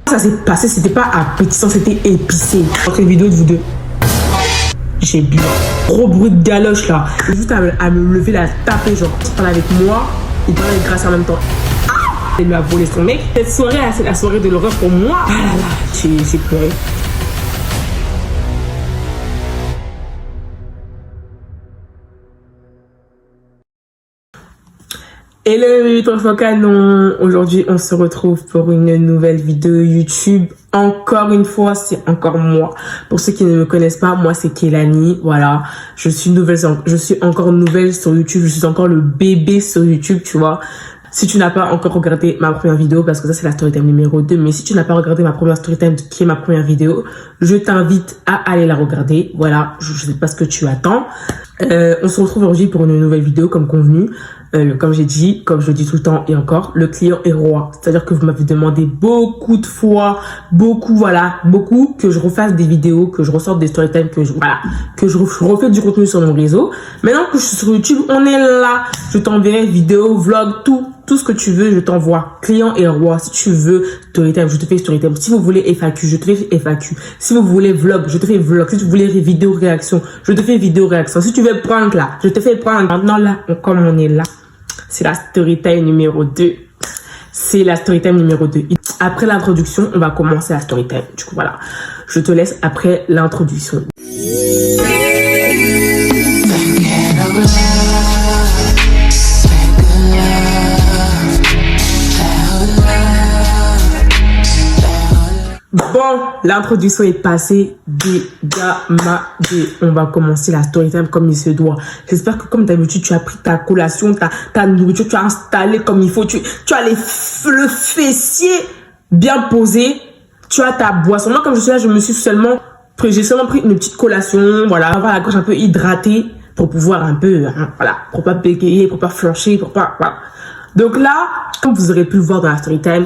Ça s'est passé, c'était pas appétissant, c'était épicé. Entre les vidéos de vous deux, j'ai bien gros bruit de galoche là. J'ai juste à me lever, la taper, genre, il parle avec moi, il parle avec Gracia en même temps. Il m'a volé son mec. Cette soirée, c'est la soirée de l'horreur pour moi. Ah là là, j'ai pleuré. Hello mes trois canons, aujourd'hui on se retrouve pour une nouvelle vidéo YouTube. Encore une fois, c'est encore moi. Pour ceux qui ne me connaissent pas, moi c'est Kelani, voilà. Je suis encore nouvelle sur YouTube, je suis encore le bébé sur YouTube, tu vois. Si tu n'as pas encore regardé ma première vidéo, parce que ça c'est la storytime numéro 2, mais si tu n'as pas regardé ma première storytime qui est ma première vidéo, je t'invite à aller la regarder. Voilà, je sais pas ce que tu attends. On se retrouve aujourd'hui pour une nouvelle vidéo comme convenu. Comme j'ai dit, comme je le dis tout le temps et encore, le client est roi. C'est-à-dire que vous m'avez demandé beaucoup de fois, beaucoup que je refasse des vidéos, que je ressorte des storytime, que je refais du contenu sur mon réseau. Maintenant que je suis sur YouTube, on est là. Je t'enverrai vidéos, vlogs, tout ce que tu veux, je t'envoie. Client est roi. Si tu veux storytime, je te fais storytime. Si vous voulez FAQ, je te fais FAQ. Si vous voulez vlog, je te fais vlog. Si tu voulez vidéo réaction, je te fais vidéo réaction. Si tu veux prank là, je te fais prank. Maintenant là, comme on est là, c'est la storytime numéro 2. C'est la storytime numéro 2. Après l'introduction, on va commencer la storytime. Du coup, voilà. Je te laisse après l'introduction. Bon, l'introduction est passée. On va commencer la storytime comme il se doit. J'espère que comme d'habitude, tu as pris ta collation, ta nourriture, tu as installé comme il faut. Tu as le fessier bien posé. Tu as ta boisson. Moi, comme je suis là, j'ai seulement pris une petite collation. Voilà, avoir la gorge un peu hydratée pour pouvoir un peu, voilà, pour pas bégayer, pour pas flancher, voilà. Donc là, comme vous aurez pu le voir dans la storytime,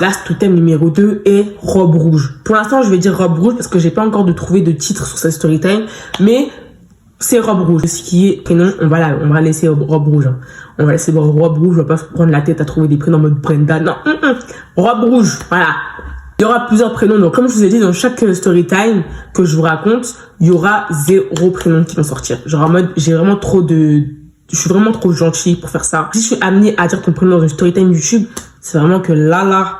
la storytime numéro 2 est robe rouge. Pour l'instant, je vais dire robe rouge parce que j'ai pas encore trouvé de titre sur cette storytime. Mais c'est robe rouge. Ce qui est prénom, on va laisser robe rouge. Hein. On va laisser robe rouge. On va pas se prendre la tête à trouver des prénoms en mode Brenda. Non, robe rouge. Voilà. Il y aura plusieurs prénoms. Donc, comme je vous ai dit, dans chaque storytime que je vous raconte, il y aura 0 prénoms qui vont sortir. Genre en mode, je suis vraiment trop gentille pour faire ça. Si je suis amenée à dire ton prénom dans une storytime YouTube, c'est vraiment que là,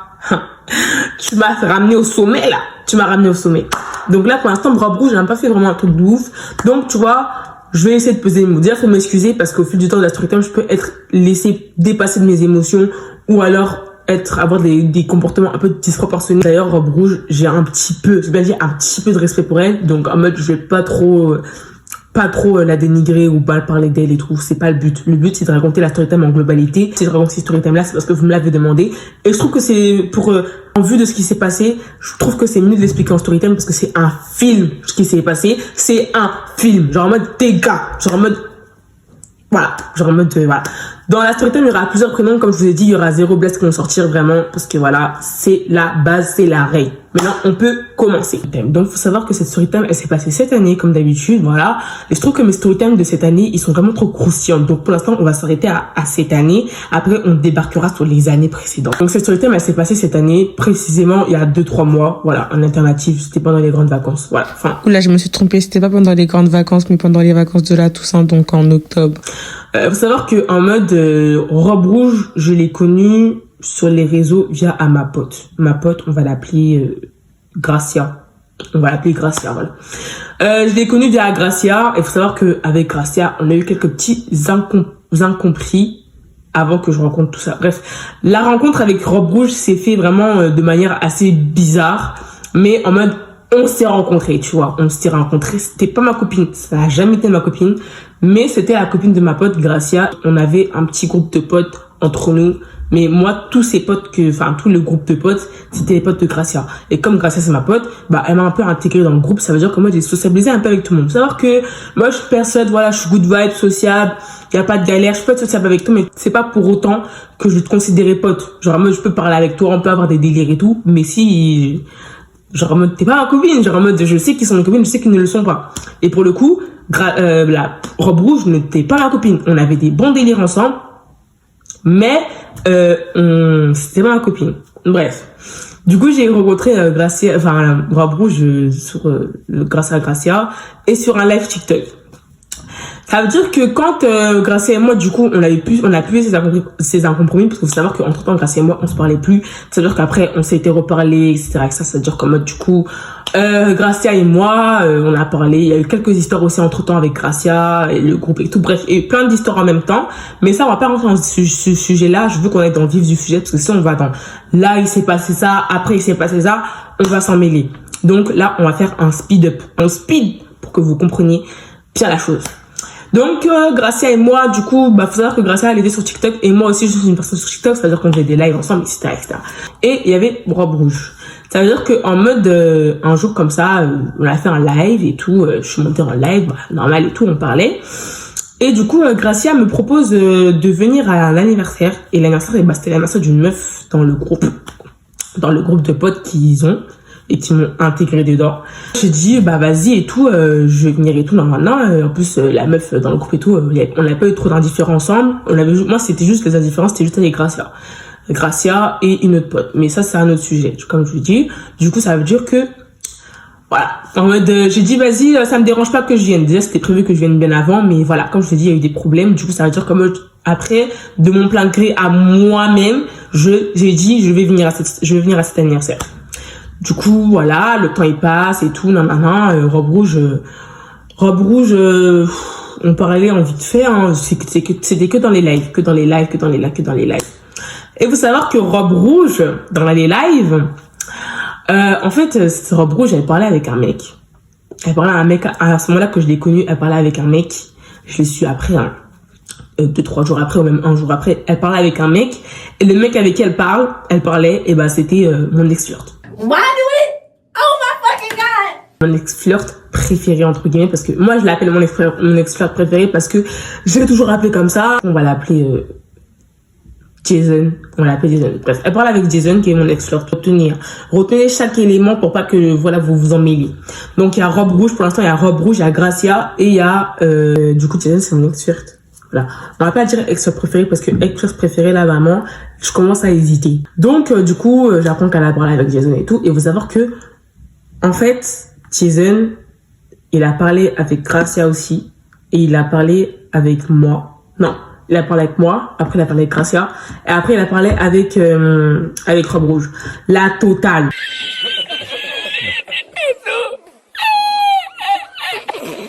tu m'as ramené au sommet là. Tu m'as ramené au sommet. Donc là, pour l'instant, robe rouge, j'ai pas fait vraiment un truc de ouf. Donc, tu vois, je vais essayer de peser mes mots. Déjà, faut m'excuser parce qu'au fil du temps de la storytime, je peux être laissé dépasser de mes émotions ou alors avoir des comportements un peu disproportionnés. D'ailleurs, robe rouge, j'ai un petit peu de respect pour elle. Donc, en mode, je vais pas trop la dénigrer ou pas parler d'elle et tout. C'est pas le but. Le but, c'est de raconter la storytime en globalité. Si je raconte cette storytime là, c'est parce que vous me l'avez demandé. Et je trouve que c'est en vue de ce qui s'est passé, je trouve que c'est mieux de l'expliquer en storytime parce que c'est un film, ce qui s'est passé. C'est un film. Genre en mode dégâts. Genre en mode, voilà. Dans la storytime, il y aura plusieurs prénoms. Comme je vous ai dit, il y aura 0 bless qui vont sortir vraiment. Parce que voilà, c'est la base, c'est la règle. Maintenant, on peut commencer. Donc, il faut savoir que cette storytime, elle s'est passée cette année, comme d'habitude, voilà. Et je trouve que mes storytimes de cette année, ils sont vraiment trop croustillants. Donc, pour l'instant, on va s'arrêter à cette année. Après, on débarquera sur les années précédentes. Donc, cette storytime, elle s'est passée cette année, précisément, il y a 2-3 mois. Voilà, en alternative, c'était pendant les grandes vacances. Voilà, enfin. Là, je me suis trompée, c'était pas pendant les grandes vacances, mais pendant les vacances de la Toussaint, donc en octobre. Faut savoir que en mode robe rouge, je l'ai connue sur les réseaux via à ma pote. Ma pote, on va l'appeler Gracia. Voilà. Je l'ai connue via Gracia. Et faut savoir que avec Gracia, on a eu quelques petits incompris avant que je rencontre tout ça. Bref, la rencontre avec robe rouge s'est fait vraiment de manière assez bizarre, mais en mode on s'est rencontrés, tu vois. C'était pas ma copine. Ça n'a jamais été ma copine. Mais c'était la copine de ma pote, Gracia. On avait un petit groupe de potes entre nous. Mais moi, tout le groupe de potes, c'était les potes de Gracia. Et comme Gracia, c'est ma pote, elle m'a un peu intégrée dans le groupe. Ça veut dire que moi, j'ai sociabilisé un peu avec tout le monde. Faut savoir que moi, je suis personne, voilà, je suis good vibe, sociable. Il y a pas de galère. Je peux être sociable avec toi, mais c'est pas pour autant que je vais te considérer pote. Genre, moi, je peux parler avec toi, on peut avoir des délires et tout. Mais si, genre en mode t'es pas ma copine, genre en mode je sais qu'ils sont mes copines, je sais qu'ils ne le sont pas. Et pour le coup, la robe rouge n'était pas ma copine. On avait des bons délires ensemble, mais c'était pas ma copine. Bref, Du coup, j'ai rencontré Gracia, enfin, Robe Rouge grâce à Gracia et sur un live TikTok. Ça veut dire que quand Gracia et moi, du coup, on a pu ces incompromis, parce qu'il faut savoir qu'entre temps, Gracia et moi, on se parlait plus. Ça veut dire qu'après, on s'était reparlé, etc. Et ça veut dire qu'en mode, du coup, Gracia et moi, on a parlé. Il y a eu quelques histoires aussi entre temps avec Gracia et le groupe et tout. Bref, il y a eu plein d'histoires en même temps. Mais ça, on va pas rentrer dans ce sujet-là. Je veux qu'on aille dans le vif du sujet, parce que si on va dans là, il s'est passé ça, après, il s'est passé ça, on va s'en mêler. Donc là, on va faire un speed-up. Un speed, pour que vous compreniez bien la chose. Donc, Gracia et moi, du coup, faut savoir que Gracia, elle était sur TikTok et moi aussi, je suis une personne sur TikTok, c'est-à-dire qu'on faisait des lives ensemble, etc., etc. Et il y avait Robe Rouge. Ça veut dire qu'en mode, un jour comme ça, on a fait un live et tout, je suis montée en live, normal et tout, on parlait. Et du coup, Gracia me propose de venir à l'anniversaire. Et l'anniversaire, c'était l'anniversaire d'une meuf dans le groupe de potes qu'ils ont. Et qui m'ont intégré dedans. J'ai dit, vas-y et tout, je vais venir et tout, normalement. En plus, la meuf dans le groupe et tout, on n'a pas eu trop d'indifférents ensemble. Moi, c'était juste les indifférences, c'était juste avec Gracia. Gracia et une autre pote. Mais ça, c'est un autre sujet, comme je vous dis. Du coup, ça veut dire que, voilà. En mode, j'ai dit, vas-y, ça me dérange pas que je vienne. Déjà, c'était prévu que je vienne bien avant, mais voilà, comme je te dis, il y a eu des problèmes. Du coup, ça veut dire que, après, de mon plein gré à moi-même, j'ai dit, je vais venir à cet anniversaire. Du coup, voilà, le temps il passe et tout, Robe Rouge, on parlait en vite fait, hein, c'était que dans les lives, Et vous savoir que Robe Rouge, dans les lives, en fait, cette Robe Rouge, elle parlait avec un mec. Elle parlait à un mec, à ce moment-là que je l'ai connue, elle parlait avec un mec, je l'ai su après, 2-3 jours après, ou même un jour après, elle parlait avec un mec, et le mec avec qui elle parlait, et c'était mon ex-flirt. Why do it? Oh my fucking god! Mon ex-flirt préféré, entre guillemets, parce que moi, je l'appelle mon ex-flirt préféré parce que je l'ai toujours appelé comme ça. On va l'appeler Jason. On va l'appeler Jason. Bref, elle parle avec Jason, qui est mon ex-flirt. Retenez chaque élément pour pas que, vous vous en mêliez. Donc, il y a Robe Rouge. Pour l'instant, il y a Robe Rouge, il y a Gracia, et il y a, du coup, Jason, c'est mon ex-flirt. Voilà. On va pas dire ex-flirt préféré parce que ex-flirt préféré, là, vraiment, je commence à hésiter. Donc, du coup, j'apprends qu'elle a parlé avec Jason et tout. Et vous savoir que, en fait, Jason, il a parlé avec Gracia aussi. Et il a parlé avec moi. Non, il a parlé avec moi. Après, il a parlé avec Gracia. Et après, il a parlé avec Robe Rouge. La totale.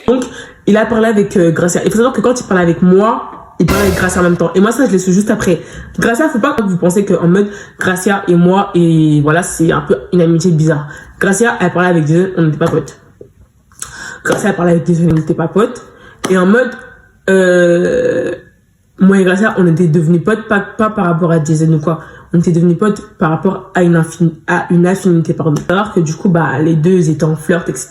Donc, il a parlé avec Gracia. Il faut savoir que quand il parlait avec moi, il parlait avec Gracia en même temps. Et moi, ça, je l'ai su juste après. Gracia, faut pas que vous pensez qu'en mode Gracia et moi, et voilà, c'est un peu une amitié bizarre. Gracia, elle parlait avec Jason, on n'était pas potes. Gracia, elle parlait avec Jason, on n'était pas potes. Et en mode, moi et Gracia, on était devenus potes, pas par rapport à Jason ou quoi. On était devenus potes par rapport à une affinité, pardon. Alors que du coup, les deux étaient en flirt, etc.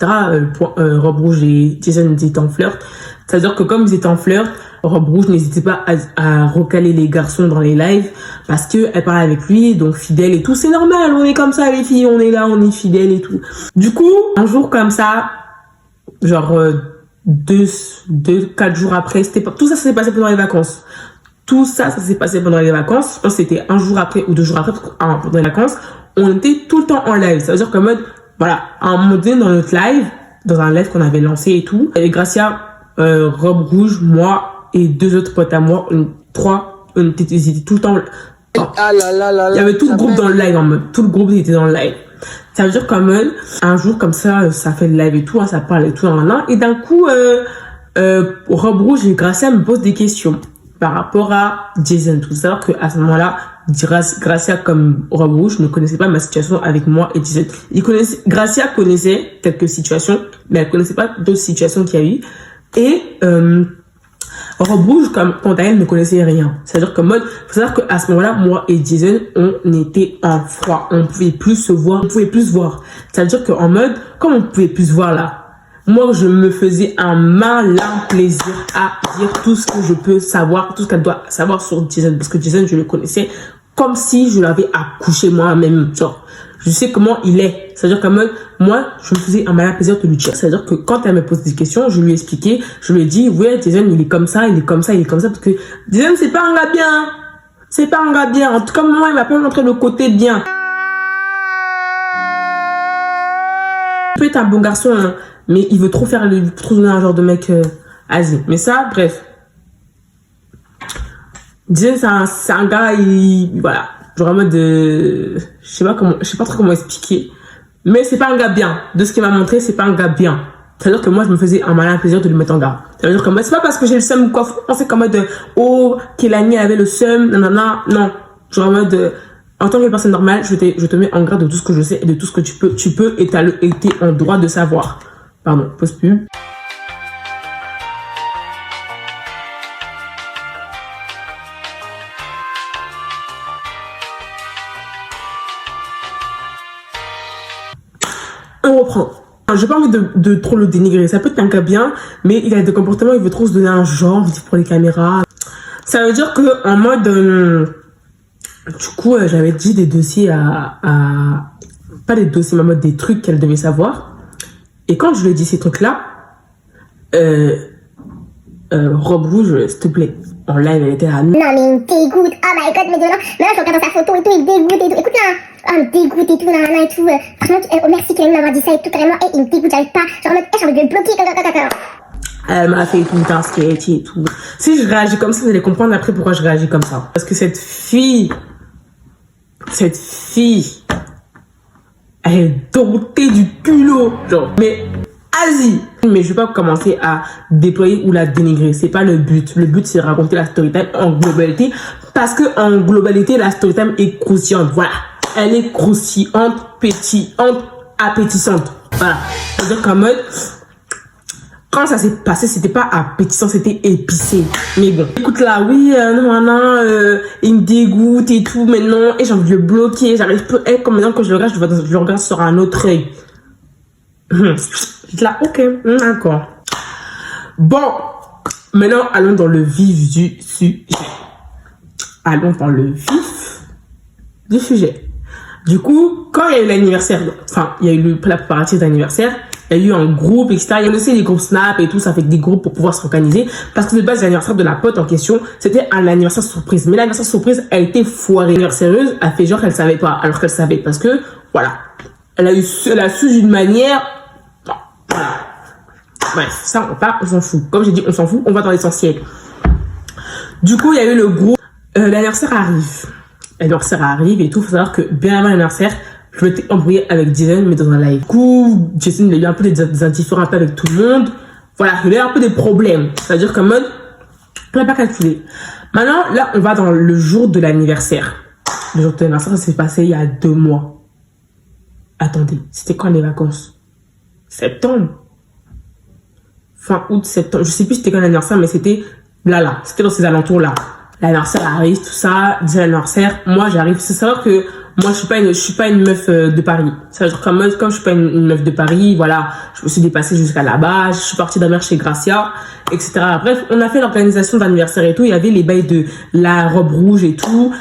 Robe Rouge et Jason étaient en flirt. C'est-à-dire que comme ils étaient en flirt, Robe Rouge n'hésitait pas à recaler les garçons dans les lives parce que elle parlait avec lui, donc fidèle et tout. C'est normal, on est comme ça les filles, on est là, on est fidèles et tout. Du coup, un jour comme ça, genre 4 jours après, tout ça s'est passé pendant les vacances. Tout ça, ça s'est passé pendant les vacances. Je pense que c'était un jour après ou 2 jours après, pendant les vacances. On était tout le temps en live. Ça veut dire qu'en mode, voilà, à un moment donné dans notre live, dans un live qu'on avait lancé et tout, et Gracia, Robe Rouge, moi et 2 autres potes à moi, on était tout le temps. Il y avait tout le groupe dans le live en mode. Tout le groupe était dans le live. Ça veut dire qu'en mode, un jour comme ça, ça fait le live et tout, ça parle et tout, et d'un coup, Robe Rouge et Gracia me posent des questions par rapport à Jason. Tout savoir qu'à ce moment-là, Gracia comme Robe Rouge ne connaissait pas ma situation avec moi et Jason. Gracia connaissait quelques situations, mais elle connaissait pas d'autres situations qu'il y a eu. Et Robe Rouge, quant à elle, ne connaissait rien. C'est-à-dire qu'en mode, faut savoir qu'à ce moment-là, moi et Jason, on était en froid. On pouvait plus se voir, on pouvait plus se voir. C'est-à-dire qu'en mode, comme on pouvait plus se voir là, moi, je me faisais un malin plaisir à dire tout ce que je peux savoir, tout ce qu'elle doit savoir sur Jason. Parce que Jason, je le connaissais comme si je l'avais accouché moi-même. Genre, je sais comment il est. C'est-à-dire que moi, je me faisais un malin plaisir de lui dire. C'est-à-dire que quand elle me pose des questions, je lui expliquais, je lui ai dit, ouais, Jason, il est comme ça, il est comme ça, il est comme ça. Parce que Jason, c'est pas un gars bien. C'est pas un gars bien. En tout cas, moi, il m'a pas montré le côté bien. peut être un bon garçon, hein, mais il veut trop trop donner un genre de mec Asie. Mais ça, bref. Jason, c'est un gars, voilà. Genre en mode, je sais pas trop comment expliquer. Mais c'est pas un gars bien. De ce qu'il m'a montré, c'est pas un gars bien. C'est-à-dire que moi, je me faisais un malin plaisir de le mettre en garde. C'est-à-dire que moi, c'est pas parce que j'ai le seum ou quoi. On fait comme mode, oh, Kelani avait le seum, nanana. Non. Genre en mode, en tant que personne normale, je te mets en garde de tout ce que je sais et de tout ce que tu peux et t'es en droit de savoir. Pardon, pause pub. On reprend. J'ai pas envie de trop le dénigrer. Ça peut être un gars bien, mais il a des comportements, il veut trop se donner un genre pour les caméras. Ça veut dire que en mode, du coup, j'avais dit des dossiers pas des dossiers, mais en mode des trucs qu'elle devait savoir. Et quand je lui ai dit ces trucs-là, robe rouge, s'il te plaît. En live, elle était là. Non, mais il me dégoûte. Oh my god, mais maintenant, je regarde dans sa photo et tout, il me dégoûte et tout. Écoute là, oh, il me dégoûte et tout, nanana et tout. Franchement, merci Kelani m'avoir dit ça et tout, carrément. Et il me dégoûte, j'arrive pas. Genre en mode, j'ai envie de le bloquer, Elle m'a fait tout un sketch et tout. Si je réagis comme ça, vous allez comprendre après pourquoi je réagis comme ça. Parce que cette fille, elle est dotée du culot. Genre, mais Asie. Mais je vais pas commencer à déployer ou la dénigrer. C'est pas le but. Le but, c'est de raconter la storytime en globalité. Parce que en globalité, la storytime est croustillante. Voilà. Elle est croustillante, pétillante, appétissante. Voilà. C'est-à-dire qu'en mode, quand ça s'est passé, c'était pas appétissant, c'était épicé. Mais bon. Écoute là, oui, il me dégoûte et tout, maintenant. Et j'ai envie de le bloquer. J'arrive plus. Et comme maintenant, quand je le regarde, je le regarde sur un autre œil. J'étais là, ok, d'accord. Bon, maintenant, allons dans le vif du sujet. Allons dans le vif du sujet. Du coup, quand il y a eu l'anniversaire, enfin, il y a eu la préparatif d'anniversaire, il y a eu un groupe, etc. Il y a aussi des groupes Snap et tout, ça fait des groupes pour pouvoir s'organiser. Parce que de base, l'anniversaire de la pote en question, c'était un anniversaire surprise. Mais l'anniversaire surprise a été foiré. L'anniversaire a fait genre qu'elle savait pas, alors qu'elle savait. Parce que, voilà, elle a su d'une manière... Voilà. Bref, ça, on s'en fout. Comme j'ai dit, on s'en fout, on va dans l'essentiel. Du coup, il y a eu le groupe. L'anniversaire arrive. L'anniversaire arrive et tout. Il faut savoir que bien avant l'anniversaire, je m'étais embrouillée avec Jason, mais dans un live. Du coup, Jason, il a eu un peu des indifférents un peu avec tout le monde. Voilà, il a eu un peu des problèmes. C'est-à-dire qu'en mode, on n'a pas calculé. Maintenant, là, on va dans le jour de l'anniversaire. Le jour de l'anniversaire, ça s'est passé il y a 2 mois. Attendez, c'était quand les vacances? Septembre. Fin août, septembre. Je sais plus c'était quand l'anniversaire, mais c'était là. C'était dans ces alentours-là. L'anniversaire arrive, tout ça. Dis l'anniversaire. Moi, j'arrive. C'est savoir que moi, je suis pas une meuf de Paris. Ça veut dire comme je suis pas une meuf de Paris, voilà. Je me suis dépassée jusqu'à là-bas. Je suis partie dormir chez Gracia, etc. Bref, on a fait l'organisation d'anniversaire et tout. Il y avait les bails de la robe rouge et tout.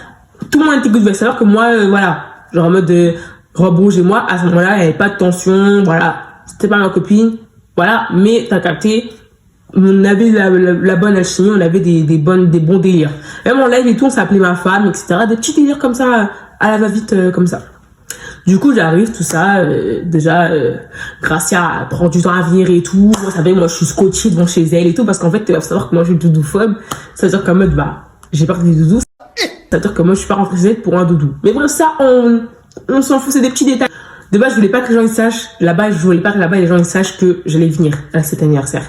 Tout le monde était good. Il faut savoir que moi, voilà. Genre en mode robe rouge et moi, à ce moment-là, il n'y avait pas de tension, voilà. C'était pas ma copine, voilà, mais t'as capté, on avait la bonne alchimie, on avait des bons délires. Même en live et tout, on s'appelait ma femme, etc. Des petits délires comme ça, à la va-vite, comme ça. Du coup, j'arrive, tout ça, déjà, Gracia prend du temps à venir et tout. Vous savez, moi, je suis scotchée devant chez elle et tout, parce qu'en fait, il faut savoir que moi, je suis doudou-phobe. C'est-à-dire qu'en mode, j'ai peur des doudous. C'est-à-dire que moi, je suis pas rentrée chez elle pour un doudou. Mais bref, ça, on s'en fout, c'est des petits détails. De base, je voulais pas que les gens ils sachent. Là-bas, je voulais pas que là-bas les gens ils sachent que j'allais venir à cet anniversaire.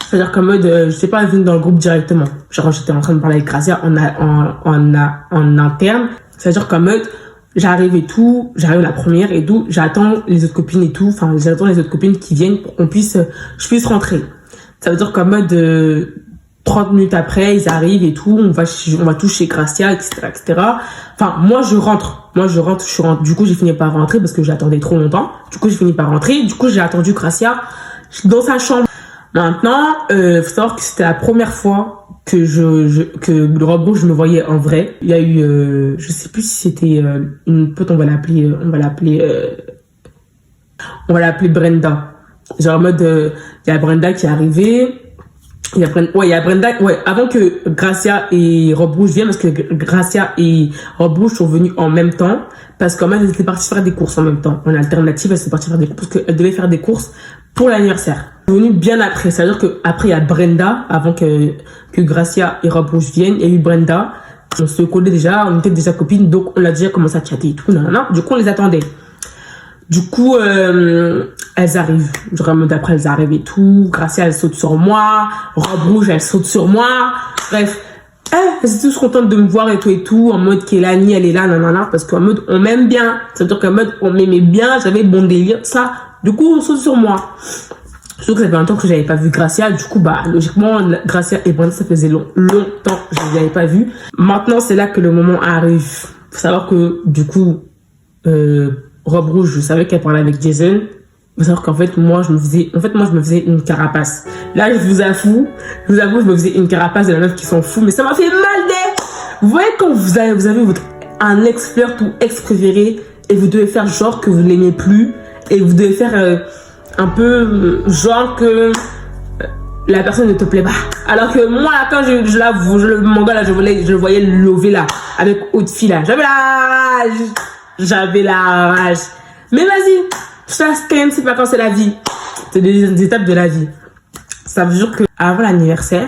C'est-à-dire qu'en mode, je sais pas venir dans le groupe directement. Genre, j'étais en train de parler avec Gracia en interne. C'est-à-dire qu'en mode, j'arrive et tout, j'arrive la première et tout, j'attends les autres copines et tout. Enfin, j'attends les autres copines qui viennent pour je puisse rentrer. Ça veut dire qu'en mode, 30 minutes après, ils arrivent et tout, on va tous chez Gracia, etc., etc. Enfin, moi, je rentre. Du coup, j'ai fini par rentrer parce que j'attendais trop longtemps. Du coup, j'ai fini par rentrer. Du coup, j'ai attendu Gracia dans sa chambre. Maintenant, faut savoir que c'était la première fois que que le robot, je me voyais en vrai. Il y a eu, je sais plus si c'était une pote, on va l'appeler Brenda. Genre en mode, il y a Brenda qui est arrivée. Il y a Brenda, ouais, avant que Gracia et Robe Rouge viennent, parce que Gracia et Robe Rouge sont venus en même temps, parce qu'en fait, elles étaient parties faire des courses en même temps. En alternative, elles étaient parties faire des courses, parce qu'elles devaient faire des courses pour l'anniversaire. Elles sont venues bien après, c'est-à-dire qu'après, il y a Brenda, avant que Gracia et Robe Rouge viennent, il y a eu Brenda. On se connaît déjà, on était déjà copines, donc on a déjà commencé à chatter et tout, nanana. Du coup, on les attendait. Du coup, elles arrivent. Vraiment, d'après, elles arrivent et tout. Gracia, elle saute sur moi. Robe Rouge, elle saute sur moi. Bref. Elles étaient tous contentes de me voir et tout. En mode, Kélani, elle est là, nanana. Parce qu'en mode, on m'aime bien. Ça veut dire qu'en mode, on m'aimait bien. J'avais bon délire, ça. Du coup, on saute sur moi. Surtout que ça fait longtemps que j'avais pas vu Gracia. Du coup, bah, logiquement, Gracia et Brenda, ça faisait longtemps que je les avais pas vues. Maintenant, c'est là que le moment arrive. Faut savoir que, du coup, Robe Rouge, je savais qu'elle parlait avec Jason. Faut savoir qu'en fait, moi, je me faisais une carapace. Là, je vous avoue, je me faisais une carapace de la meuf qui s'en fout, mais ça m'a fait mal d'être. Vous voyez quand vous avez un ex-flirt ou ex-préféré et vous devez faire genre que vous l'aimez plus et vous devez faire un peu genre que la personne ne te plaît pas. Alors que moi, là, quand mon gars, là, je le voyais lever là, avec haute fille là. J'avais la rage. Mais vas-y, quand même, c'est pas quand c'est la vie. C'est des étapes de la vie. Ça veut dire que avant l'anniversaire,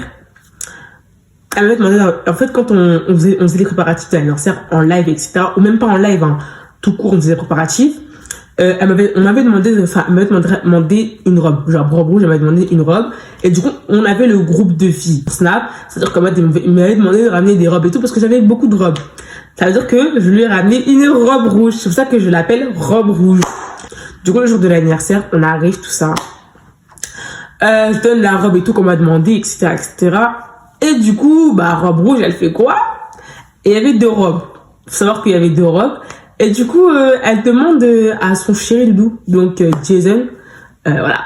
elle m'avait demandé, en fait, quand on faisait les préparatifs de l'anniversaire en live, etc., ou même pas en live, hein, tout court, on faisait les préparatifs, elle m'avait demandé une robe. Genre, Robe Rouge, elle m'avait demandé une robe. Et du coup, on avait le groupe de filles. Snap. C'est-à-dire qu'elle m'avait demandé de ramener des robes et tout parce que j'avais beaucoup de robes. Ça veut dire que je lui ai ramené une robe rouge. C'est pour ça que je l'appelle Robe Rouge. Du coup, le jour de l'anniversaire, on arrive, tout ça. Je donne la robe et tout qu'on m'a demandé, etc., etc. Et du coup, bah, Robe Rouge, elle fait quoi? Et il y avait 2 robes. Faut savoir qu'il y avait 2 robes. Et du coup, elle demande à son chéri Loulou, donc Jason, voilà,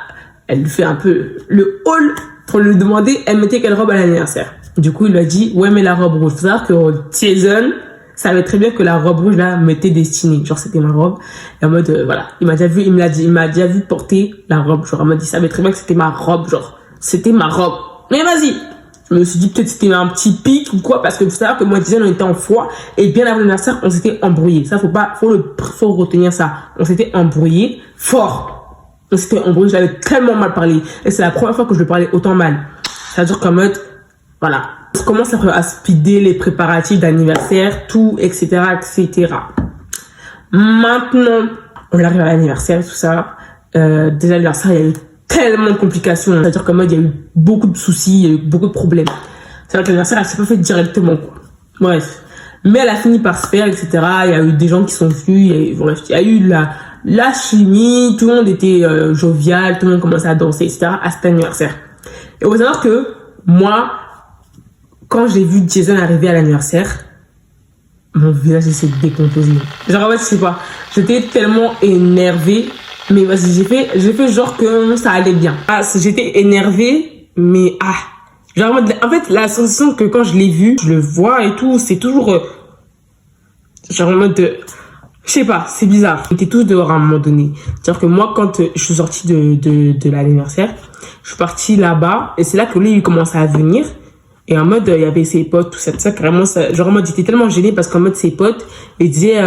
elle lui fait un peu le haul pour lui demander, elle mettait quelle robe à l'anniversaire. Du coup, il lui a dit, ouais, mais la robe rouge. Faut savoir que Jason savait très bien que la robe rouge là m'était destinée. Genre, c'était ma robe. Et en mode, voilà, il m'a déjà vu porter la robe. Genre, en mode, il savait très bien que c'était ma robe. Genre, c'était ma robe. Mais vas-y! Je me suis dit peut-être c'était un petit pic ou quoi, parce que vous savez que moi, Jason, on était en foi, et bien avant l'anniversaire, on s'était embrouillé. Ça, faut retenir ça. On s'était embrouillé fort. On s'était embrouillé, j'avais tellement mal parlé. Et c'est la première fois que je le parlais autant mal. C'est-à-dire qu'en mode, voilà. On commence à speeder les préparatifs d'anniversaire, tout, etc., etc. Maintenant, on arrive à l'anniversaire, tout ça. Dès l'anniversaire, il y a eu tellement de complications. C'est-à-dire qu'en mode, il y a eu beaucoup de soucis, il y a eu beaucoup de problèmes. C'est-à-dire que l'anniversaire, elle s'est pas fait directement, quoi. Bref. Mais elle a fini par se faire, etc. Il y a eu des gens qui sont venus, il y a eu la chimie, tout le monde était jovial, tout le monde commençait à danser, etc. à cet anniversaire. Et on va savoir que moi, quand j'ai vu Jason arriver à l'anniversaire, mon visage s'est décomposé. Genre, en fait, je sais pas, j'étais tellement énervée. Mais vas-y, j'ai fait genre que ça allait bien. Ah, j'étais énervée, mais genre, en fait, la sensation que quand je l'ai vu, je le vois et tout, c'est toujours, genre en mode, je sais pas, c'est bizarre. On était tous dehors à un moment donné. C'est-à-dire que moi, quand je suis sortie de l'anniversaire, je suis partie là-bas, et c'est là que lui, il commençait à venir. Et en mode, il y avait ses potes, tout ça, carrément, ça, genre en mode, j'étais tellement gênée parce qu'en mode, ses potes, ils disaient,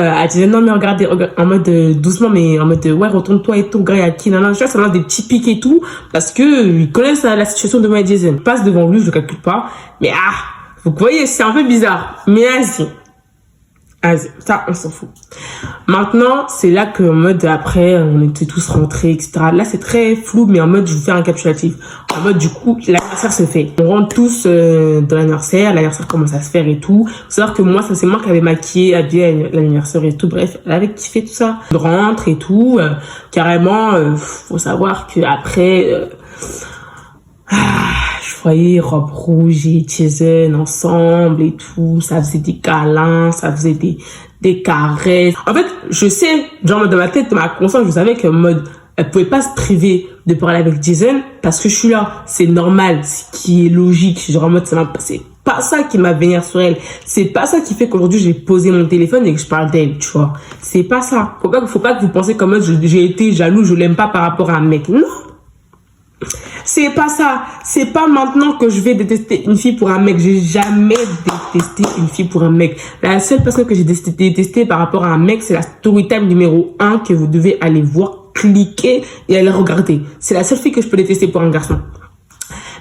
non, mais regardez, en mode, doucement, mais en mode, ouais, retourne-toi et tout, regarde, il y a qui, non, ça lance des petits pics et tout, parce que, ils connaissent la situation de moi et Jason. Je passe devant lui, je le calcule pas, mais vous voyez, c'est un peu bizarre. Mais vas-y, ça, on s'en fout. Maintenant, c'est là que, en mode, après, on était tous rentrés, etc. Là, c'est très flou, mais en mode, je vous fais un récapitulatif. En mode, du coup, l'anniversaire se fait. On rentre tous dans l'anniversaire commence à se faire et tout. Faut savoir que moi, ça, c'est moi qui avais maquillé, habillé l'anniversaire et tout. Bref, elle avait kiffé tout ça. On rentre et tout. Carrément, faut savoir que après, je voyais Robe Rouge et Jason ensemble et tout. Ça faisait des câlins, ça faisait des caresses. En fait, je sais, genre dans ma tête, dans ma conscience, je savais qu'en mode, elle pouvait pas se priver de parler avec Jason parce que je suis là. C'est normal, ce qui est logique. Genre en mode, c'est pas ça qui m'a vénère sur elle. C'est pas ça qui fait qu'aujourd'hui j'ai posé mon téléphone et que je parle d'elle, tu vois. C'est pas ça. Faut pas que vous pensiez comme moi, j'ai été jaloux, je l'aime pas par rapport à un mec. Non. C'est pas ça. C'est pas maintenant que je vais détester une fille pour un mec. J'ai jamais détesté une fille pour un mec. La seule personne que j'ai détesté par rapport à un mec, c'est la story time numéro 1 que vous devez aller voir, cliquer et aller regarder. C'est la seule fille que je peux détester pour un garçon.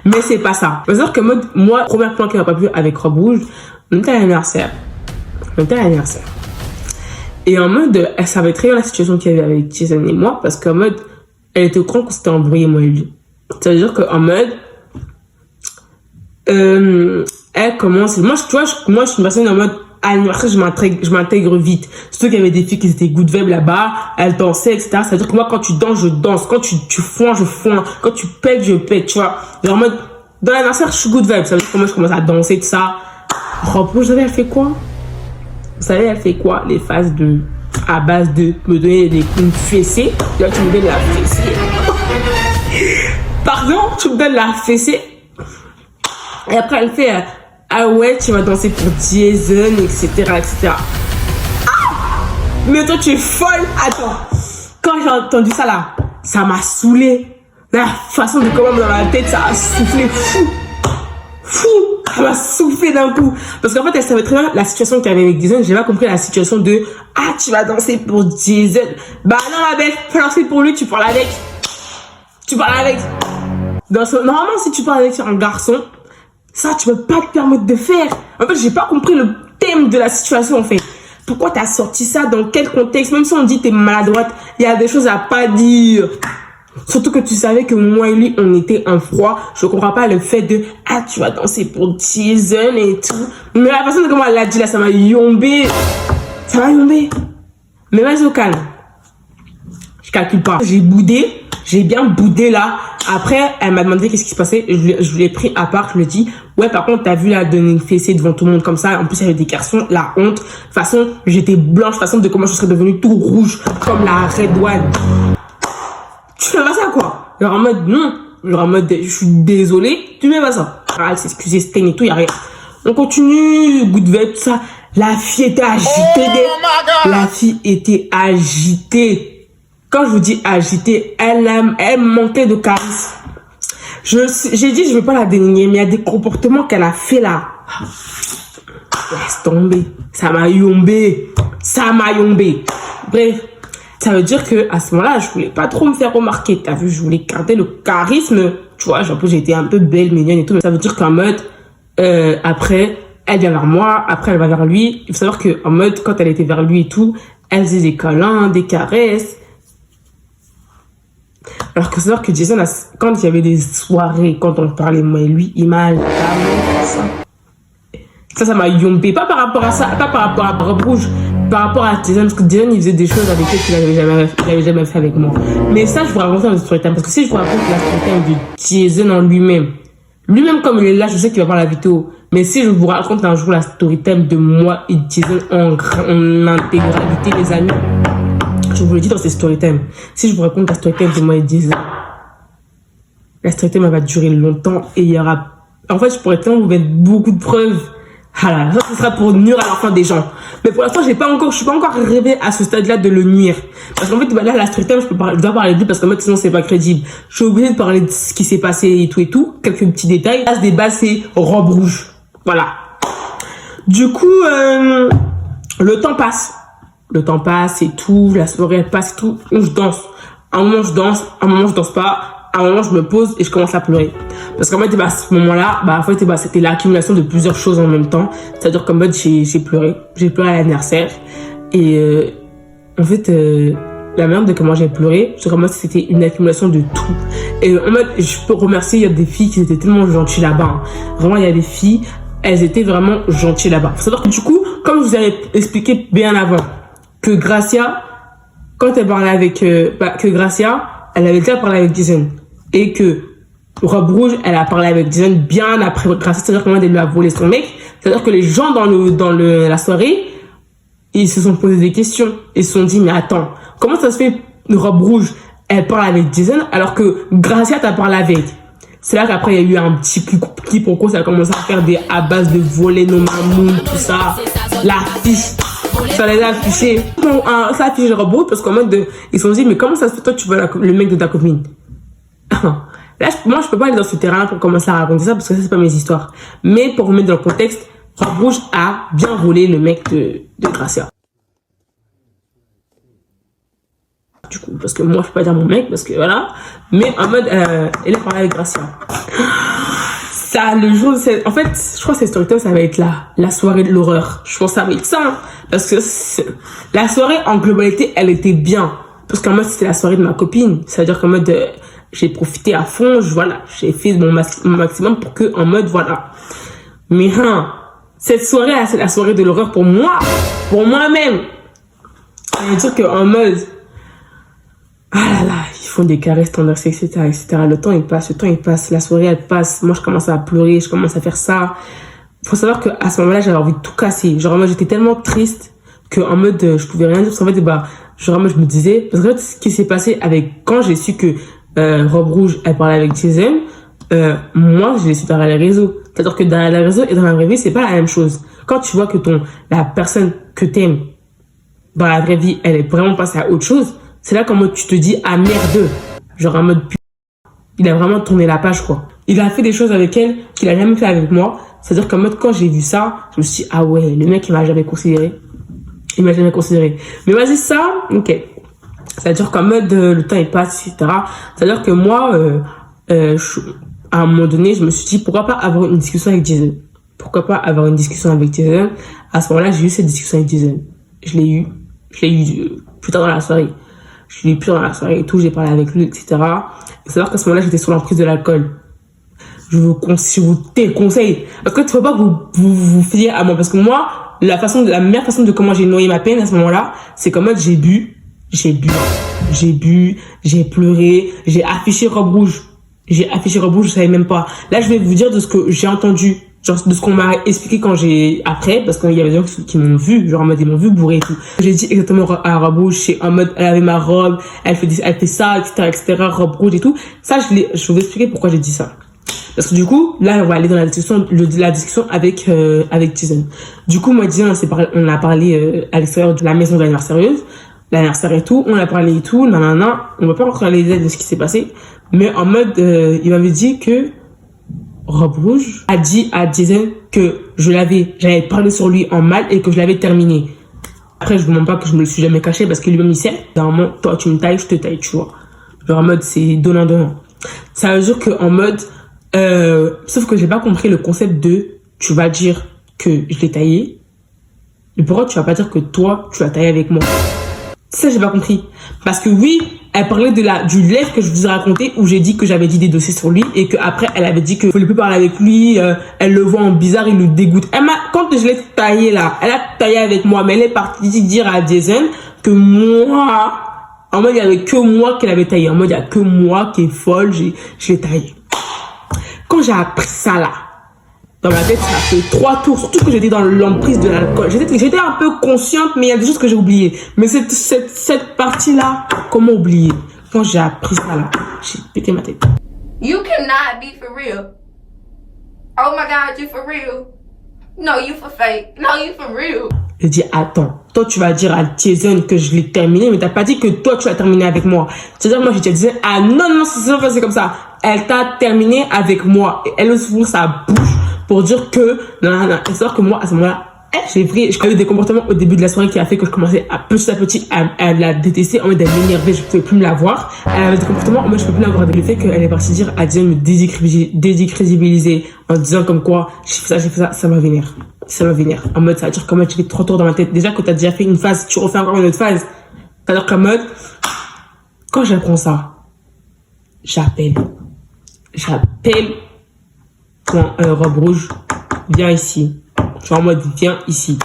Mais c'est pas ça. C'est-à-dire que moi, premier plan qui m'a pas plu avec Robe Rouge, on était à l'anniversaire. Et en mode, elle savait très bien la situation qu'il y avait avec Jason et moi, parce qu'en mode, elle était au courant qu'on s'était embrouillé, moi et lui. C'est-à-dire qu'en mode, elle commence, moi, tu vois, moi, je suis une personne en mode, à l'anniversaire, je m'intègre vite. Surtout qu'il y avait des filles qui étaient good vibe là-bas, elles dansaient, etc. C'est-à-dire que moi, quand tu danses, je danse. Quand tu foins, je foins. Quand tu pètes, je pète, tu vois. Genre en mode, dans l'anniversaire, je suis good vibe. Ça veut dire que moi, je commence à danser, tout ça. Robe Rouge, vous savez, elle fait quoi? Vous savez, elle fait quoi? Les phases à base de me donner une fessée. Là, tu me donnes la fessée. Pardon, tu me donnes la fessée. Et après, elle fait, ah ouais, tu vas danser pour Jason, etc., etc. Ah! Mais toi, tu es folle. Attends. Quand j'ai entendu ça là, ça m'a saoulé. La façon de comment dans la tête, ça a soufflé fou. Ça m'a soufflé d'un coup. Parce qu'en fait, elle savait très bien la situation qu'il y avait avec Jason. J'ai pas compris la situation de, ah, tu vas danser pour Jason. Bah non, ma belle, tu vas danser pour lui, tu parles avec. Normalement, si tu parles avec un garçon, ça, tu peux pas te permettre de faire. En fait, j'ai pas compris le thème de la situation, en fait. Pourquoi t'as sorti ça? Dans quel contexte? Même si on dit t'es maladroite, il y a des choses à pas dire. Surtout que tu savais que moi et lui, on était un froid. Je comprends pas le fait de, ah, tu vas danser pour Jason et tout. Mais la personne, comment elle l'a dit là, ça m'a yombé. Mais vas-y au calme. Je calcule pas. J'ai bien boudé là. Après, elle m'a demandé qu'est-ce qui se passait. Je l'ai pris à part. Je lui ai dit, ouais, par contre, t'as vu là donner une fessée devant tout le monde comme ça. En plus, il y avait des garçons. La honte. De toute façon, j'étais blanche. De toute façon, de comment je serais devenue tout rouge comme la Red One. Tu fais pas ça quoi? Genre en mode non. Genre en mode je suis désolée. Tu fais pas ça. Ah, s'excuser, Stain et tout, y a rien. On continue. Good vibe, tout ça. La fille était agitée. La fille était agitée. Quand je vous dis agitée, elle manquait de charisme. J'ai dit, je veux pas la dénigrer, mais il y a des comportements qu'elle a fait là. Laisse tomber. Ça m'a yombé. Bref, ça veut dire que à ce moment-là, je voulais pas trop me faire remarquer. T'as vu, je voulais garder le charisme. Tu vois, genre, j'étais un peu belle, mignonne et tout. Mais ça veut dire qu'en mode, après, elle vient vers moi. Après, elle va vers lui. Il faut savoir que en mode, quand elle était vers lui et tout, elle faisait des câlins, des caresses. Alors que c'est vrai que Jason, quand il y avait des soirées, quand on parlait moi et lui, il m'a jamais fait ça. Ça m'a yombé. Pas par rapport à ça, pas par rapport à Robe Rouge, par rapport à Jason, parce que Jason, il faisait des choses avec elle qu'il n'avait jamais fait avec moi. Mais ça, je vous raconte dans le storytime. Parce que si je vous raconte la storytime de Jason en lui-même comme il est là, je sais qu'il va voir la vidéo. Mais si je vous raconte un jour la storytime de moi et Jason en intégralité, les amis, je vous le dis dans ces storytime. Si je vous raconte la storytime de moi et Jason, la storytime va durer longtemps et il y aura... En fait, je pourrais tellement vous mettre beaucoup de preuves. Ah là, ça, ce sera pour nuire à l'enfant des gens. Mais pour l'instant, je suis pas encore arrivé à ce stade-là de le nuire. Parce qu'en fait, bah là, la storytime, je dois parler de lui parce qu'en fait, sinon, c'est pas crédible. Je suis obligée de parler de ce qui s'est passé et tout. Quelques petits détails. Là, ce débat, c'est Robe Rouge. Voilà. Du coup, le temps passe et tout, la soirée elle passe et tout, je danse. À un moment je danse, à un moment je danse pas, à un moment je me pose et je commence à pleurer. Parce qu'en fait, à ce moment-là, en fait, c'était l'accumulation de plusieurs choses en même temps. C'est-à-dire qu'en mode j'ai pleuré à l'anniversaire. Et en fait, la manière de comment j'ai pleuré, c'est comme c'était une accumulation de tout. Et en mode, je peux remercier, il y a des filles qui étaient tellement gentilles là-bas. Hein. Vraiment, il y a des filles, elles étaient vraiment gentilles là-bas. Faut savoir que du coup, comme je vous avais expliqué bien avant, que Gracia, quand elle parlait avec... que Gracia, elle avait déjà parlé avec Jason. Et que Robe Rouge, elle a parlé avec Jason bien après Gracia. C'est-à-dire qu'elle lui a volé son mec. C'est-à-dire que les gens dans la soirée, ils se sont posé des questions. Ils se sont dit, mais attends, comment ça se fait Robe Rouge, elle parle avec Jason alors que Gracia t'a parlé avec? C'est là qu'après, il y a eu un petit quiproquo. Ça a commencé à faire à base de voler nos mamous, tout ça. La fiche. Ça les a affichés. Bon, ça a affiché Robe Rouge parce qu'en mode ils se sont dit, mais comment ça se fait toi tu vois le mec de ta copine? Là, moi, je peux pas aller dans ce terrain pour commencer à raconter ça parce que ça, c'est pas mes histoires. Mais pour vous mettre dans le contexte, Robe Rouge a bien roulé le mec de Gracia. Du coup, parce que moi, je peux pas dire mon mec parce que voilà. Mais en mode, elle a parlé avec Gracia. Ça, le jour, en fait, je crois que cette story time, ça va être la soirée de l'horreur. Je pense que ça va être ça, hein, parce que la soirée, en globalité, elle était bien. Parce qu'en mode, c'était la soirée de ma copine. C'est-à-dire qu'en mode, j'ai profité à fond, j'ai fait mon maximum pour que, en mode, voilà. Mais, cette soirée, c'est la soirée de l'horreur pour moi, pour moi-même. Ça veut dire qu'en mode, ah là là, ils font des caresses tendresses, etc., etc. Le temps, il passe, la soirée, elle passe. Moi, je commence à pleurer, je commence à faire ça. Faut savoir qu'à ce moment-là, j'avais envie de tout casser. Genre, moi, j'étais tellement triste qu'en mode, je pouvais rien dire. Parce qu'en fait, bah, genre, moi, je me disais, parce que ce qui s'est passé quand j'ai su que, Robe Rouge, elle parlait avec Jason, moi, je l'ai su derrière les réseaux. C'est-à-dire que derrière les réseaux et dans la vraie vie, c'est pas la même chose. Quand tu vois que la personne que t'aimes, dans la vraie vie, elle est vraiment passée à autre chose, c'est là qu'en mode tu te dis ah merde, genre en mode il a vraiment tourné la page quoi. Il a fait des choses avec elle qu'il a jamais fait avec moi. C'est-à-dire qu'en mode quand j'ai vu ça, je me suis dit ah ouais, le mec il m'a jamais considéré. Il m'a jamais considéré. Mais vas-y ça, ok. C'est-à-dire qu'en mode le temps il passe, etc. C'est-à-dire que moi, à un moment donné, je me suis dit pourquoi pas avoir une discussion avec Jason. Pourquoi pas avoir une discussion avec Jason. À ce moment-là, j'ai eu cette discussion avec Jason. Je l'ai eu plus tard dans la soirée. Je l'ai eu plus dans la soirée et tout, j'ai parlé avec lui, etc. Il faut savoir qu'à ce moment-là, j'étais sous l'emprise de l'alcool. Je vous déconseille. Parce que tu ne peux pas vous fier à moi. Parce que moi, la meilleure façon de comment j'ai noyé ma peine à ce moment-là, c'est qu'en mode j'ai bu, j'ai pleuré, j'ai affiché Robe Rouge. Je savais même pas. Là, je vais vous dire de ce que j'ai entendu. Genre, de ce qu'on m'a expliqué après, parce qu'il y avait des gens qui m'ont vu, genre en mode, ils m'ont vu bourrer et tout. J'ai dit exactement à Robe Rouge, c'est en mode, elle avait ma robe, elle fait ça, etc., Robe Rouge et tout. Ça, je vais vous expliquer pourquoi j'ai dit ça. Parce que du coup, là, on va aller dans la discussion avec Jason. Du coup, moi, Jason, on a parlé, à l'extérieur de la maison de l'anniversaire et tout, on a parlé et tout, nanana. On va pas rentrer dans les détails de ce qui s'est passé. Mais en mode, il m'avait dit que, Robe Rouge a dit à Jason que j'avais parlé sur lui en mal et que je l'avais terminé. Après, je vous demande pas que je me le suis jamais caché parce que lui-même il sait. Normalement, toi tu me tailles, je te taille, tu vois. Genre en mode c'est donnant. Ça veut dire que en mode, sauf que j'ai pas compris le concept de tu vas dire que je l'ai taillé. Mais pourquoi tu vas pas dire que toi tu l'as taillé avec moi? Ça j'ai pas compris. Parce que oui, elle parlait du live que je vous ai raconté où j'ai dit que j'avais dit des dossiers sur lui et qu'après elle avait dit que je voulais plus parler avec lui, elle le voit en bizarre, il le dégoûte. Quand je l'ai taillé là, elle a taillé avec moi, mais elle est partie dire à Jason que moi, en mode il y avait que moi qu'elle avait taillé, en mode il y a que moi qui est folle, je l'ai taillé. Quand j'ai appris ça là, dans ma tête, ça a fait 3 tours, surtout que j'étais dans l'emprise de l'alcool. J'étais un peu consciente, mais il y a des choses que j'ai oubliées. Mais cette partie-là, comment oublier? Quand j'ai appris ça là, j'ai pété ma tête. You cannot be for real. Oh my God, you for real. No, you for fake. No, you for real. Je dis, attends, toi tu vas dire à Jason que je l'ai terminé, mais t'as pas dit que toi tu l'as terminé avec moi. C'est-à-dire moi je te disais, ah non, c'est pas passé comme ça. Elle t'a terminé avec moi. Et elle ouvre sa bouche pour dire que, non. C'est-à-dire que moi, à ce moment-là, j'ai eu des comportements au début de la soirée qui a fait que je commençais à petit à la détester, en mode elle m'énervait, je pouvais plus me la voir. Elle avait des comportements, moi je peux plus la voir avec le fait qu'elle est partie dire à Jason me dédécrédibiliser en disant comme quoi, j'ai fait ça, ça m'a vénère. En mode, ça veut dire qu'en mode, j'ai fait 3 tours dans ma tête. Déjà que t'as déjà fait une phase, tu refais encore une autre phase. C'est-à-dire qu'en mode, quand j'apprends ça, j'appelle Robe Rouge, viens ici. Genre en mode, viens ici.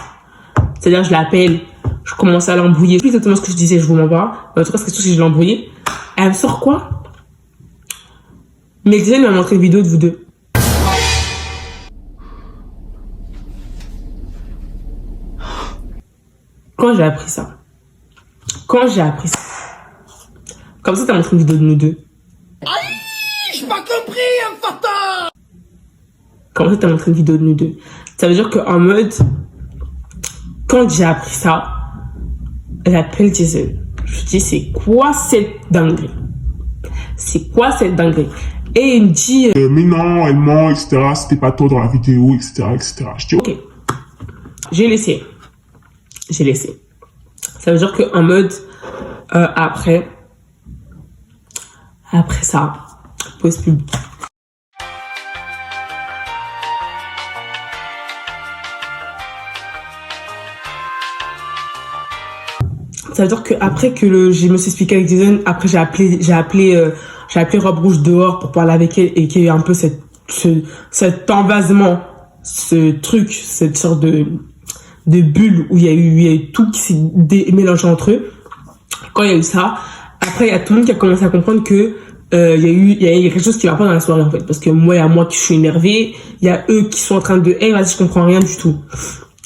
C'est-à-dire, je l'appelle, je commence à l'embrouiller. Plus exactement ce que je disais, je vous mens pas. En tout cas, c'est tout si je l'embrouillais. Elle me sort quoi? Mais Jason m'a montré une vidéo de vous deux. Quand j'ai appris ça, comme ça, t'as montré une vidéo de nous deux. Aïe, j'ai pas compris, un fata. Comme ça, t'as montré une vidéo de nous deux. Ça veut dire qu'en mode, quand j'ai appris ça, j'appelle Jason. Je dis, c'est quoi cette dinguerie? Et il me dit, mais non, elle ment, etc. C'était pas toi dans la vidéo, etc., etc. Je dis, ok, j'ai laissé. Ça veut dire qu'en mode, après ça, pause pub. Ça veut dire que après que je me suis expliqué avec Jason, après j'ai appelé Robe Rouge dehors pour parler avec elle et qu'il y a eu un peu cet envasement, ce truc, cette sorte de bulle où il y a eu tout qui s'est mélangé entre eux. Quand il y a eu ça, après il y a tout le monde qui a commencé à comprendre que il y a quelque chose qui va pas dans la soirée en fait, parce que moi il y a moi qui suis énervée, il y a eux qui sont en train de hey vas-y je comprends rien du tout.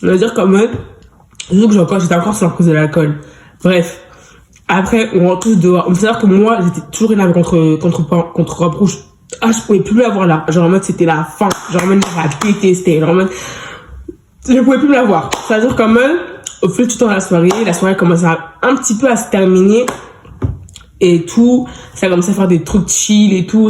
On va dire quand même, j'étais encore sur la cause de l'alcool. Bref, après on rentre tous dehors. Il faut savoir que moi j'étais toujours énervée contre Robe Rouge. Ah, je pouvais plus la voir là. Genre en mode c'était la fin. Genre en mode je la détestais. Genre en mode je pouvais plus la voir. Ça veut dire quand même au fil du temps de la soirée commençait un petit peu à se terminer et tout. Ça commençait à faire des trucs chill et tout.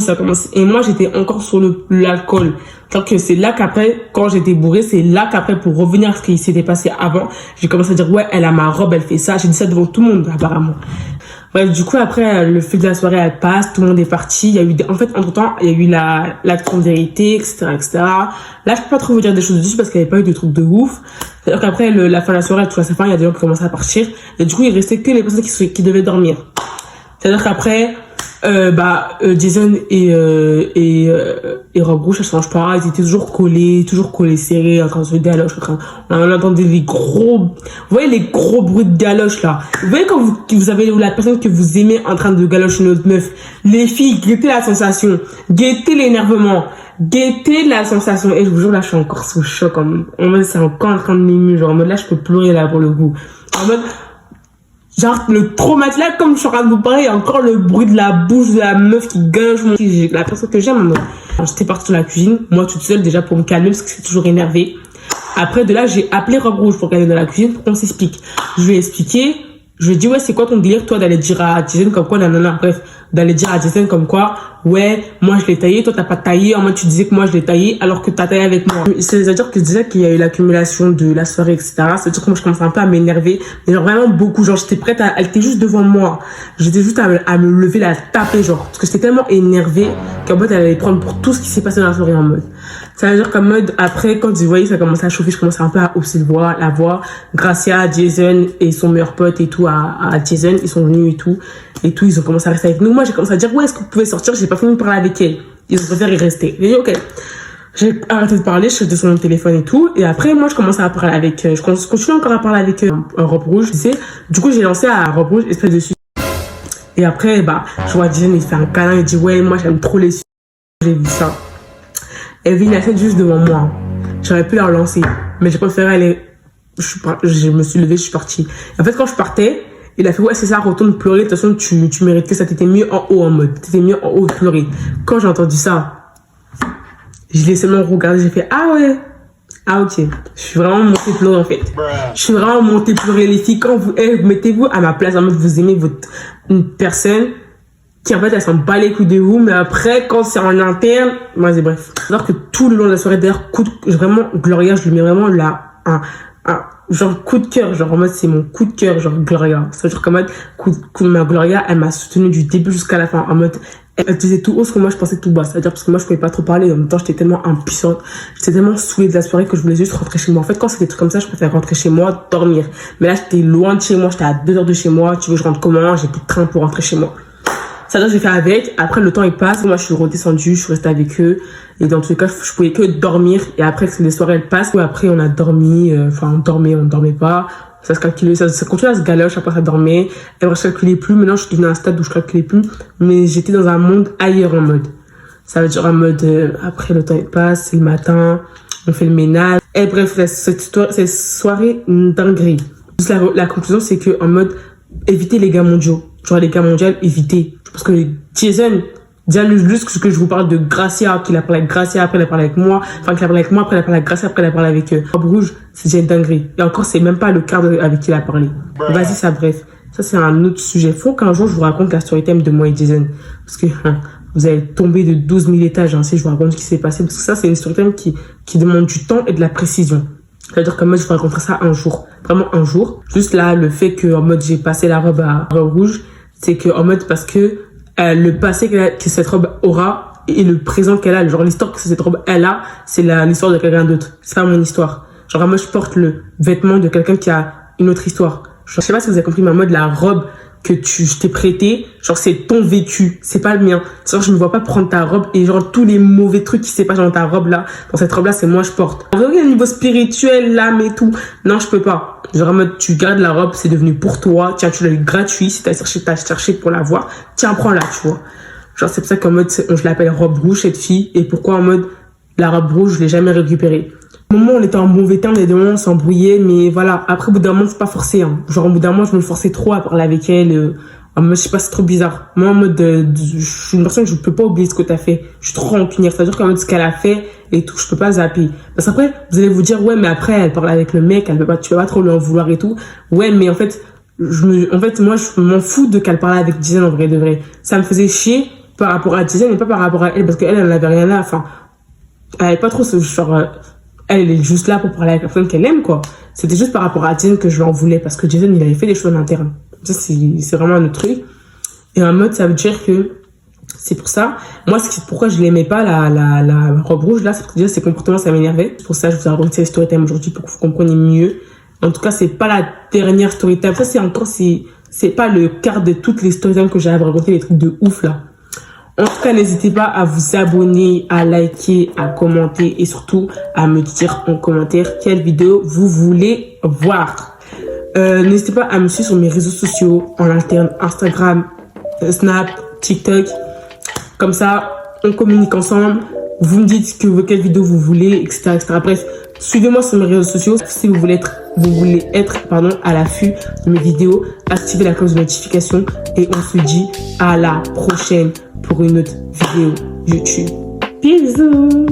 Et moi j'étais encore sur l'alcool. Donc c'est là qu'après, quand j'étais bourrée, c'est là qu'après, pour revenir à ce qui s'était passé avant, j'ai commencé à dire, ouais, elle a ma robe, elle fait ça. J'ai dit ça devant tout le monde, apparemment. Bref, du coup, après, le fil de la soirée, elle passe, tout le monde est parti. Il y a eu en fait, entre-temps, il y a eu la grande vérité, etc., etc. Là, je peux pas trop vous dire des choses dessus parce qu'il n'y avait pas eu de trucs de ouf. C'est-à-dire qu'après, la fin de la soirée, tout à sa fin, il y a des gens qui commençaient à partir. Et du coup, il restait que les personnes qui devaient dormir. C'est-à-dire qu'après, Jason et Robe Rouge, ça change pas. Ils étaient toujours collés serrés, en train de se galocher. On entendait vous voyez les gros bruits de galoche là. Vous voyez quand vous avez la personne que vous aimez en train de galocher une autre meuf. Les filles, guettez la sensation, guettez l'énervement, guettez la sensation. Et je vous jure là, je suis encore sous choc. En mode, c'est encore en train de m'émuer. Genre en mode là, je peux pleurer là pour le coup. En mode, genre, le traumatisme, là, comme je suis en train de vous parler, il y a encore le bruit de la bouche de la meuf qui galoche la personne que j'aime. J'étais partie dans la cuisine, moi toute seule, déjà pour me calmer, parce que c'est toujours énervé. Après, de là, j'ai appelé Robe Rouge pour qu'elle aille dans la cuisine pour qu'on s'explique. Je lui ai expliqué, je lui ai dit, ouais, c'est quoi ton délire, toi, d'aller dire à Jason comme quoi, nanana, bref, d'aller dire à Jason comme quoi, ouais, moi je l'ai taillé, toi t'as pas taillé, en mode tu disais que moi je l'ai taillé, alors que t'as taillé avec moi. C'est-à-dire que je disais qu'il y a eu l'accumulation de la soirée, etc. C'est-à-dire que moi je commençais un peu à m'énerver, mais genre vraiment beaucoup, genre j'étais prête elle était juste devant moi. J'étais juste à me lever, la taper, genre, parce que j'étais tellement énervée qu'en mode elle allait prendre pour tout ce qui s'est passé dans la soirée en mode. Ça veut dire qu'en mode, après, quand vous voyez, ça commençait à chauffer, je commençais un peu à hausser la voix. Gracia, Jason et son meilleur pote et tout, à Jason, ils sont venus et tout, ils ont commencé à rester avec nous. Moi, j'ai commencé à dire, ouais, est-ce que vous pouvez sortir? J'ai pas fini de parler avec elle. Ils ont préféré y rester. J'ai dit, ok. J'ai arrêté de parler, je suis sur mon téléphone et tout. Et après, moi, je commençais à parler avec, je continue encore à parler avec Robe Rouge, tu sais. Du coup, j'ai lancé à Robe Rouge, espèce de suite. Et après, je vois Jason, il fait un câlin, il dit, ouais, moi, j'aime trop les suites. J'ai vu ça. Elle vit la scène juste devant moi. J'aurais pu la relancer, mais j'ai préféré aller. Je me suis levée, je suis partie. En fait, quand je partais, il a fait ouais, c'est ça, retourne pleurer. De toute façon, tu mérites que ça. T'étais mieux en haut en mode. T'étais mieux en haut de pleurer. Quand j'ai entendu ça, je l'ai seulement regardé. J'ai fait ah ouais. Ah ok. Je suis vraiment montée pleurer en fait. Je suis vraiment montée pleurer les filles. Quand vous mettez-vous à ma place en mode vous aimez une personne qui en fait elle s'en bat les couilles de vous, mais après quand c'est en interne, vas-y bref. Alors que tout le long de la soirée d'ailleurs, vraiment Gloria, je lui mets vraiment là un genre coup de cœur, genre en mode c'est mon coup de cœur, genre Gloria. Ça veut dire qu'en mode ma Gloria, elle m'a soutenue du début jusqu'à la fin, en mode elle disait tout haut ce que moi je pensais tout bas, c'est-à-dire parce que moi je pouvais pas trop parler, en même temps j'étais tellement impuissante, j'étais tellement saoulée de la soirée que je voulais juste rentrer chez moi. En fait quand c'est des trucs comme ça, je préfère rentrer chez moi, dormir. Mais là j'étais loin de chez moi, j'étais à 2 heures de chez moi, tu veux que je rentre comment? J'ai plus de train pour rentrer chez moi. Ça veut dire que j'ai fait avec, après le temps il passe, moi je suis redescendue, je suis restée avec eux, et dans tous les cas je pouvais que dormir, et après que les soirées elles passent, après on a dormi, on dormait pas, ça se calculait, ça continuait à se galoche, après ça dormait, et moi je calculais plus, maintenant je suis devenue à un stade où je calculais plus, mais j'étais dans un monde ailleurs en mode. Ça veut dire en mode, après le temps il passe, c'est le matin, on fait le ménage, et bref, cette soirée dinguerie. La conclusion c'est que en mode, éviter les gars mondiaux. Genre les gars mondiaux, éviter. Parce que Jason, juste ce que je vous parle de Gracia, qu'il a parlé avec Gracia, après il a parlé avec moi, enfin qu'il a parlé avec moi, après il a parlé avec Gracia, après il a parlé avec Robe Rouge, c'est déjà une dinguerie. Et encore, c'est même pas le cadre avec qui il a parlé. Vas-y, ça bref. Ça, c'est un autre sujet. Faut qu'un jour, je vous raconte la story time de moi et Jason. Parce que, vous allez tomber de 12 000 étages, hein, si je vous raconte ce qui s'est passé. Parce que ça, c'est une story time qui demande du temps et de la précision. C'est-à-dire qu'en mode, je vous raconterai ça un jour. Vraiment un jour. Juste là, le fait que, en mode, j'ai passé la robe à robe rouge, c'est que, en mode, parce que, le passé que cette robe aura et le présent qu'elle a, genre l'histoire que cette robe elle a, c'est l'histoire de quelqu'un d'autre. C'est pas mon histoire. Genre, moi, je porte le vêtement de quelqu'un qui a une autre histoire. Genre, je sais pas si vous avez compris, mais en mode, la robe que je t'ai prêtée, genre, c'est ton vécu, c'est pas le mien. Genre, je ne vois pas prendre ta robe et genre, tous les mauvais trucs qui s'est passé dans ta robe là, dans cette robe là, c'est moi, je porte. En vrai, au niveau spirituel, l'âme et tout, non, je peux pas. Genre, en mode, tu gardes la robe, c'est devenu pour toi, tiens, tu l'as eu gratuit, si t'as cherché pour l'avoir, tiens, prends-la, tu vois. Genre, c'est pour ça qu'en mode, je l'appelle robe rouge, cette fille, et pourquoi en mode, la robe rouge, je l'ai jamais récupérée. Au moment où on était en mauvais temps, les deux moments on s'embrouillait, mais voilà, après au bout d'un moment c'est pas forcé, hein. Genre au bout d'un moment je me forçais trop à parler avec elle, en mode, je sais pas, c'est trop bizarre. Moi en mode, je suis une personne que je peux pas oublier ce que t'as fait, je suis trop rancunière, c'est-à-dire qu'en mode ce qu'elle a fait et tout, je peux pas zapper. Parce qu'après, vous allez vous dire, ouais mais après elle parle avec le mec, tu peux pas trop lui en vouloir et tout, ouais mais en fait, moi je m'en fous de qu'elle parle avec Dizaine en vrai de vrai. Ça me faisait chier par rapport à Dizaine et pas par rapport à elle, parce qu'elle, elle avait rien là, enfin, elle avait pas trop ce genre, elle est juste là pour parler avec la personne qu'elle aime, quoi. C'était juste par rapport à Jason que je lui en voulais, parce que Jason, il avait fait des choses en interne. Ça, c'est vraiment un autre truc. Et en mode, ça veut dire que c'est pour ça. Moi, pourquoi je l'aimais pas, la robe rouge, là, c'est parce que déjà, ses comportements, ça m'énervait. C'est pour ça que je vous ai raconté cette story time aujourd'hui pour que vous compreniez mieux. En tout cas, c'est pas la dernière story time. Ça, c'est pas le quart de toutes les story time que j'ai à vous raconter, les trucs de ouf, là. En tout cas, n'hésitez pas à vous abonner, à liker, à commenter et surtout à me dire en commentaire quelle vidéo vous voulez voir. N'hésitez pas à me suivre sur mes réseaux sociaux en interne, Instagram, Snap, TikTok. Comme ça, on communique ensemble. Vous me dites quelle vidéo vous voulez, etc., etc. Bref, suivez-moi sur mes réseaux sociaux si vous voulez être à l'affût de mes vidéos. Activez la cloche de notification et on se dit à la prochaine pour une autre vidéo YouTube. Bisous!